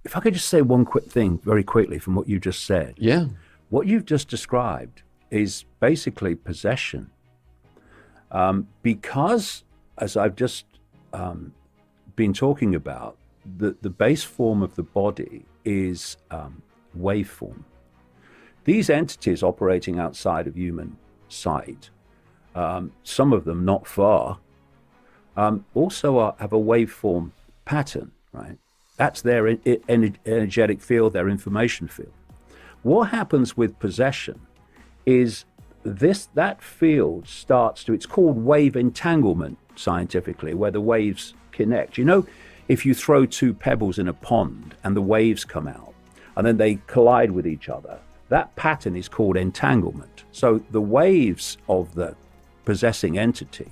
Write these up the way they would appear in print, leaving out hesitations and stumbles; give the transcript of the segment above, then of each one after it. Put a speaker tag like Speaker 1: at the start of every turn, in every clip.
Speaker 1: if I could just say one quick thing very quickly from what you just said.
Speaker 2: Yeah.
Speaker 1: What you've just described is basically possession. Because, as I've just been talking about, the base form of the body is waveform. These entities operating outside of human sight, some of them not far, also have a waveform pattern, right? That's their energetic field, their information field. What happens with possession is that field starts to, it's called wave entanglement scientifically, where the waves connect. You know, if you throw two pebbles in a pond and the waves come out and then they collide with each other, that pattern is called entanglement. So the waves of the possessing entity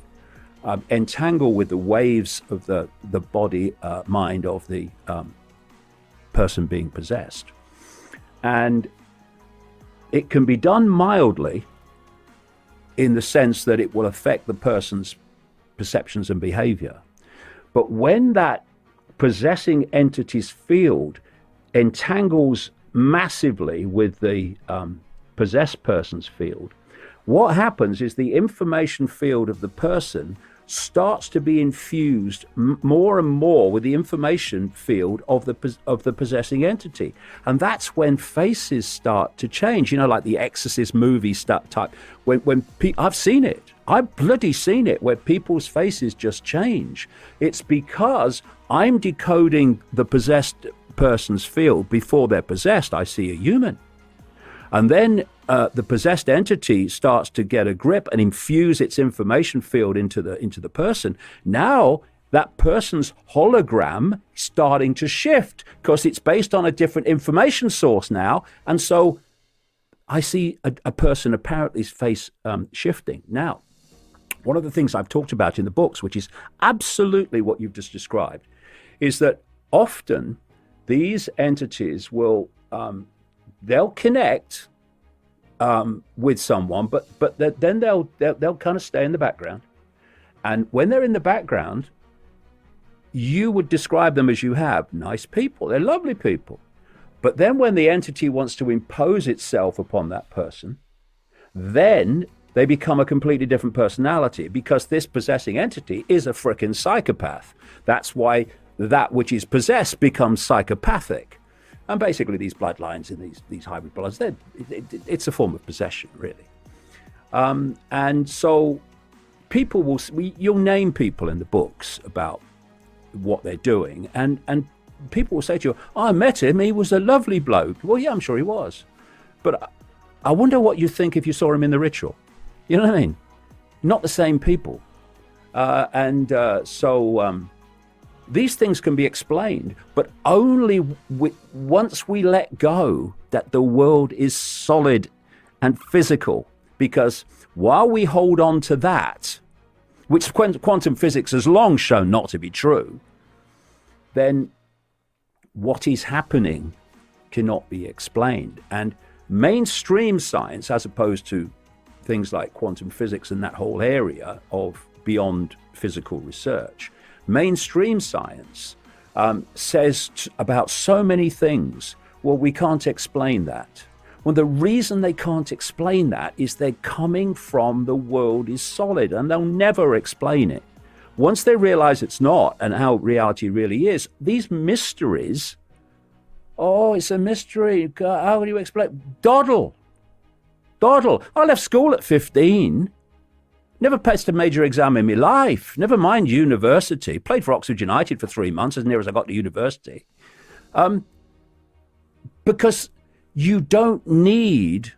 Speaker 1: entangle with the waves of the body, mind of the person being possessed. And it can be done mildly in the sense that it will affect the person's perceptions and behavior. But when that possessing entity's field entangles massively with the possessed person's field, what happens is the information field of the person starts to be infused more and more with the information field of the possessing entity, and that's when faces start to change. You know, like the Exorcist movie type. I've seen it. I've bloody seen it, where people's faces just change. It's because I'm decoding the possessed person's field before they're possessed. I see a human. And then the possessed entity starts to get a grip and infuse its information field into the person. Now that person's hologram is starting to shift because it's based on a different information source now. And so I see a person apparently face shifting. Now, one of the things I've talked about in the books, which is absolutely what you've just described, is that often these entities will they'll connect with someone, but then they'll kind of stay in the background. And when they're in the background, you would describe them as you have nice people. They're lovely people. But then when the entity wants to impose itself upon that person, then they become a completely different personality, because this possessing entity is a frickin' psychopath. That's why that which is possessed becomes psychopathic. And basically these bloodlines in these hybrid bloodlines, it's a form of possession, really. And so people you'll name people in the books about what they're doing, and people will say to you, I met him, he was a lovely bloke. Well, yeah, I'm sure he was. But I wonder what you think if you saw him in the ritual. You know what I mean? Not the same people. So these things can be explained, but only once we let go that the world is solid and physical. Because while we hold on to that, which quantum physics has long shown not to be true, then what is happening cannot be explained. And mainstream science, as opposed to things like quantum physics and that whole area of beyond physical research, mainstream science says about so many things, well, we can't explain that. Well, the reason they can't explain that is they're coming from the world is solid, and they'll never explain it. Once they realize it's not and how reality really is, these mysteries, oh, it's a mystery. How do you explain? Doddle. I left school at 15. Never passed a major exam in my life. Never mind university. Played for Oxford United for 3 months, as near as I got to university. Because you don't need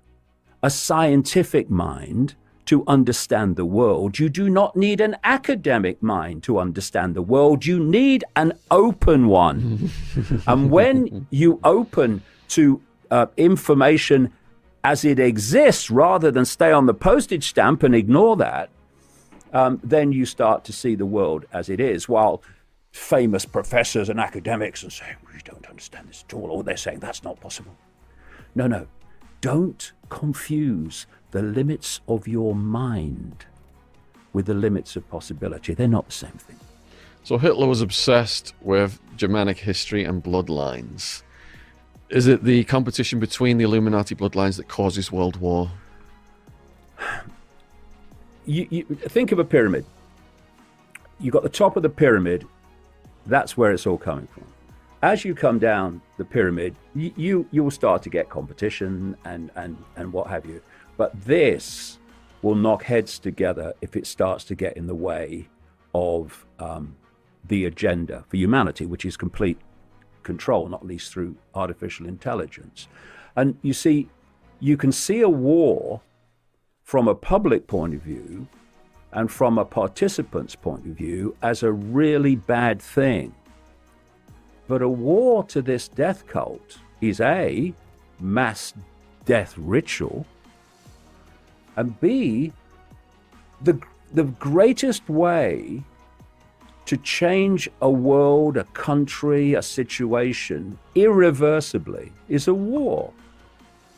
Speaker 1: a scientific mind to understand the world. You do not need an academic mind to understand the world. You need an open one. And when you open to information as it exists, rather than stay on the postage stamp and ignore that, then you start to see the world as it is. While famous professors and academics are saying, we don't understand this at all, or they're saying that's not possible. No. Don't confuse the limits of your mind with the limits of possibility. They're not the same thing.
Speaker 2: So Hitler was obsessed with Germanic history and bloodlines. Is it the competition between the Illuminati bloodlines that caused this world war?
Speaker 1: You think of a pyramid. You got the top of the pyramid. That's where it's all coming from. As you come down the pyramid, you will start to get competition and what have you. But this will knock heads together if it starts to get in the way of the agenda for humanity, which is complete control, not least through artificial intelligence. And you see, you can see a war from a public point of view and from a participant's point of view as a really bad thing. But a war to this death cult is A, mass death ritual, and B, the greatest way to change a world, a country, a situation irreversibly is a war.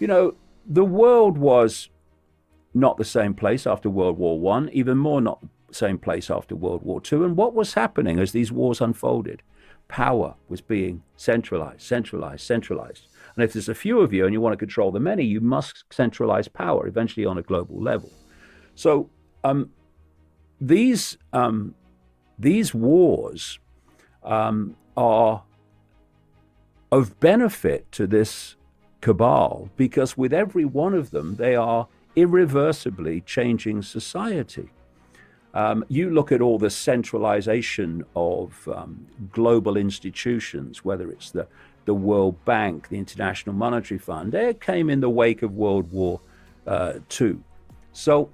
Speaker 1: You know, the world was not the same place after World War I, even more not the same place after World War II. And what was happening as these wars unfolded? Power was being centralized, centralized, centralized. And if there's a few of you and you want to control the many, you must centralize power eventually on a global level. So these wars are of benefit to this cabal because with every one of them, they are irreversibly changing society. You look at all the centralization of global institutions, whether it's the World Bank, the International Monetary Fund, they came in the wake of World War II. So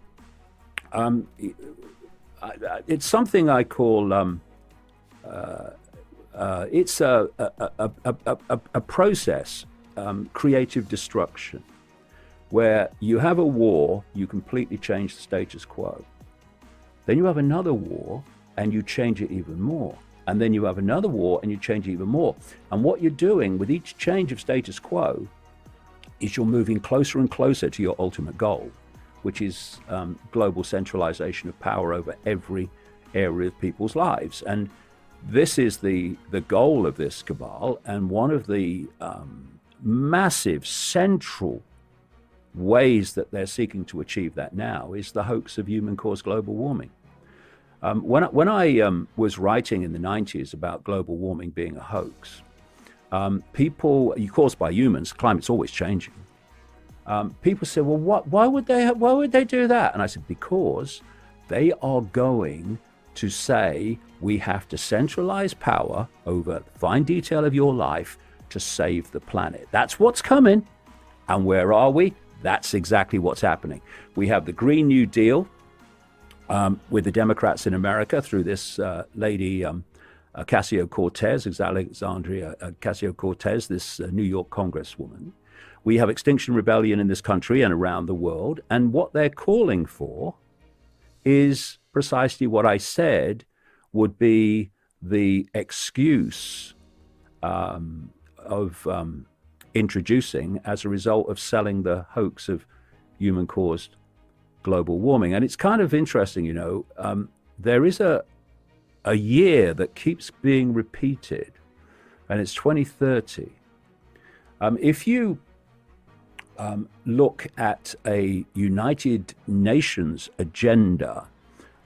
Speaker 1: it's something I call it's a process, creative destruction, where you have a war, you completely change the status quo. Then you have another war and you change it even more. And then you have another war and you change it even more. And what you're doing with each change of status quo is you're moving closer and closer to your ultimate goal, which is global centralization of power over every area of people's lives. And this is the goal of this cabal. And one of the massive central ways that they're seeking to achieve that now is the hoax of human-caused global warming. When I was writing in the 90s about global warming being a hoax, people, caused by humans, climate's always changing. People said, well, why would they do that? And I said, because they are going to say we have to centralize power over the fine detail of your life to save the planet. That's what's coming. And where are we? That's exactly what's happening. We have the Green New Deal with the Democrats in America through this lady, Ocasio-Cortez, Alexandria Ocasio-Cortez, this New York congresswoman. We have Extinction Rebellion in this country and around the world. And what they're calling for is precisely what I said would be the excuse of introducing as a result of selling the hoax of human-caused global warming. And it's kind of interesting, there is a year that keeps being repeated, and it's 2030. If you look at a United Nations agenda,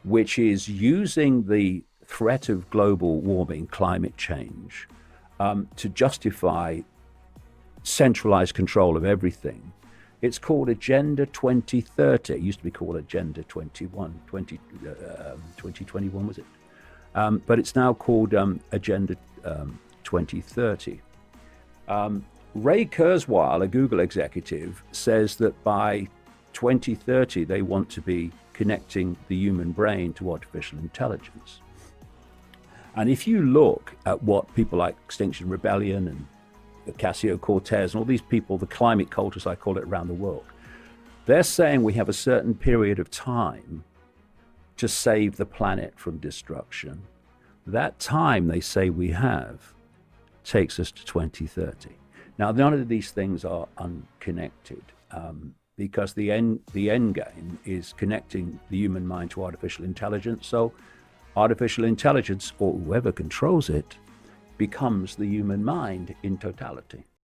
Speaker 1: which is using the threat of global warming, climate change, to justify centralized control of everything. It's called Agenda 2030. It used to be called Agenda 2021, was it? But it's now called Agenda 2030. Ray Kurzweil, a Google executive, says that by 2030, they want to be connecting the human brain to artificial intelligence. And if you look at what people like Extinction Rebellion and Ocasio-Cortez and all these people, the climate cultists, I call it, around the world, they're saying we have a certain period of time to save the planet from destruction. That time they say we have takes us to 2030. Now, none of these things are unconnected because the end game is connecting the human mind to artificial intelligence. So artificial intelligence, or whoever controls it, becomes the human mind in totality.